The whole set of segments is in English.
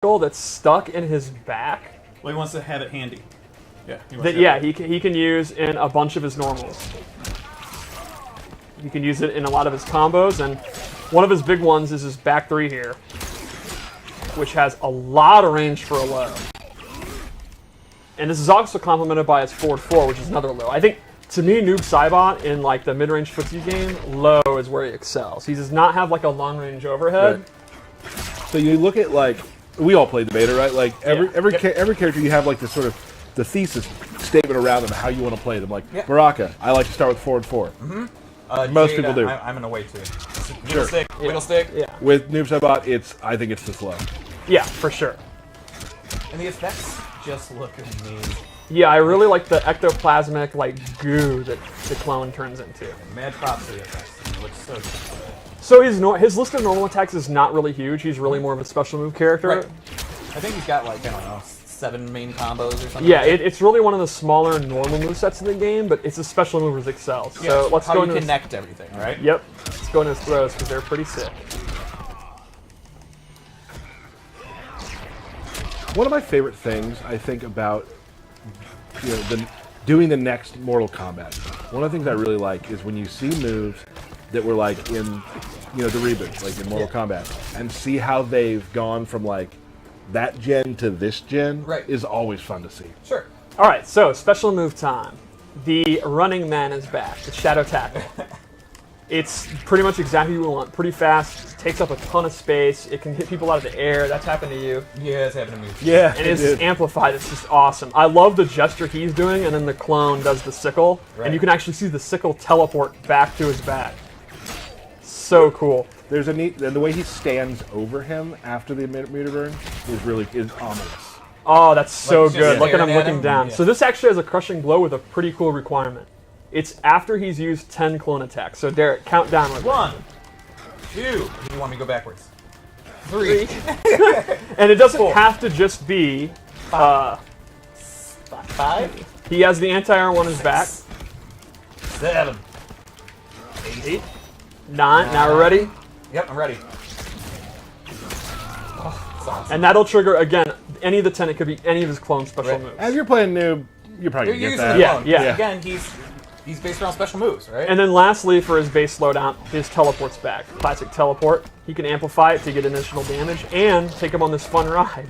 sickle that's stuck in his back. Well, he wants to have it handy. He can use in a bunch of his normals. You can use it in a lot of his combos, and one of his big ones is his back 3 here, which has a lot of range for a low. And this is also complemented by his forward 4, which is another low. I think, to me, Noob Saibot in like the mid-range footsie game, low is where he excels. He does not have like a long-range overhead. Right. So you look at like, we all played the beta, right? Like every character you have like this sort of the thesis statement around them, how you want to play them. Like Baraka, I like to start with forward 4. Most people do. I'm gonna wait too. Wiggle stick. Yeah. With Noob Saibot, I think it's the slow. Yeah, for sure. And the effects just look amazing. Yeah, I really like the ectoplasmic like goo that the clone turns into. Mad props to the effects. It looks so good. So his list of normal attacks is not really huge. He's really more of a special move character. Right. I think he's got like, I don't know, 7 main combos or something. Yeah, it's really one of the smaller normal movesets in the game, but it's a special move that excels. So let's go into connect everything, right? Yep. Let's go into his throws because they're pretty sick. One of my favorite things I think about doing the next Mortal Kombat. One of the things I really like is when you see moves that were like in the reboots, like in Mortal Kombat, and see how they've gone from like that gen to this gen is always fun to see. Sure. All right, so special move time. The running man is back, the shadow tackle. It's pretty much exactly what you want. Pretty fast, takes up a ton of space. It can hit people out of the air. That's happened to you. Yeah, it's happened to me. Yeah, and it's amplified. It's just awesome. I love the gesture he's doing, and then the clone does the sickle, and you can actually see the sickle teleport back to his back. So cool. There's a neat, and the way he stands over him after the meter burn is ominous. Oh, that's so good. Look at him looking down. Yeah. So this actually has a crushing blow with a pretty cool requirement. It's after he's used 10 clone attacks. So Derek, count down. 1, 2. You want me to go backwards? 3. And it doesn't have to just be 5. He has the anti-air on his back. 7. 8. 9. Now we're ready. Yep, I'm ready. Awesome. And that'll trigger again any of the 10. It could be any of his clone special moves. As you're playing Noob, you're probably gonna get that. Yeah. Again, he's based around special moves, right? And then lastly, for his base slowdown, his teleport's back. Classic teleport. He can amplify it to get additional damage and take him on this fun ride.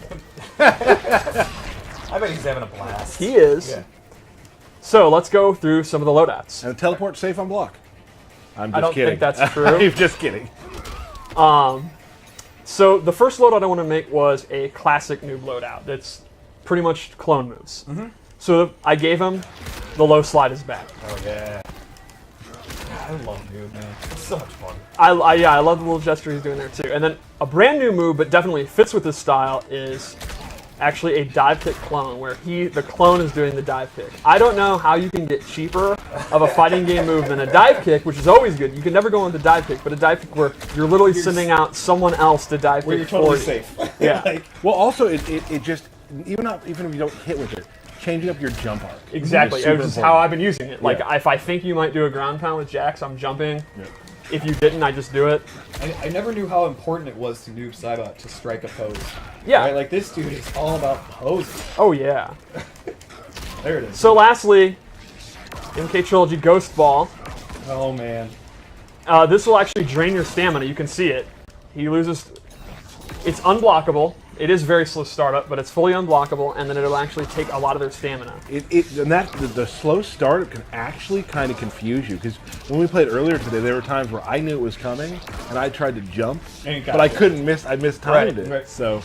I bet he's having a blast. He is. Yeah. So let's go through some of the loadouts. And teleport's safe on block. I'm just I don't kidding. think that's true. I'm just kidding. So the first loadout I want to make was a classic noob loadout. That's pretty much clone moves. So I gave him the low slide is back. Oh yeah. I love Noob, man. It's so much fun. I love the little gesture he's doing there too. And then a brand new move, but definitely fits with his style, is actually a dive kick clone, where the clone is doing the dive kick. I don't know how you can get cheaper of a fighting game move than a dive kick, which is always good. You can never go on the dive kick, but a dive kick where you're literally sending out someone else to dive where kick you're totally for you. safe. Yeah. Well, also it just even if you don't hit with it, changing up your jump arc. Exactly. Is Which super is important. how I've been using it. Like, Yeah. if I think you might do a ground pound with Jax, I'm jumping. Yeah. If you didn't, I just do it. I never knew how important it was to Noob Saibot to strike a pose. Yeah. Right? Like, this dude is all about posing. Oh, yeah. There it is. So lastly, MK Trilogy Ghost Ball. Oh, man. This will actually drain your stamina. You can see it. He loses... It's unblockable. It is very slow startup, but it's fully unblockable, and then it'll actually take a lot of their stamina. The slow startup can actually kind of confuse you, because when we played earlier today, there were times where I knew it was coming, and I tried to jump, but I couldn't miss. I mistimed it. Right. So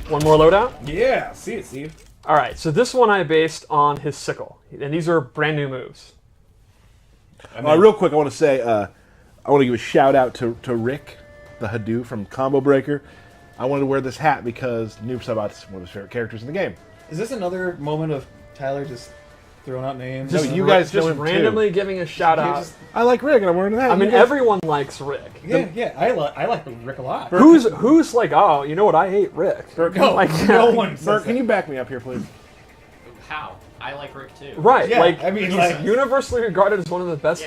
One more loadout? Yeah, see it, Steve. All right, so this one I based on his sickle, and these are brand new moves. real quick, I want to say I want to give a shout out to Rick, the Hadou from Combo Breaker. I wanted to wear this hat because Noob Saibot's one of his favorite characters in the game. Is this another moment of Tyler just throwing out names? No, you guys know Just him randomly too. giving a shout out. I like Rick, and I'm wearing that. I mean, everyone likes Rick. Yeah, I like Rick a lot. Who's like, oh, you know what? I hate Rick. No, like, no one says Bert, can that. you back me up here, please? How? I like Rick too. Right, Yeah, like I mean, he's like- universally regarded as one of the best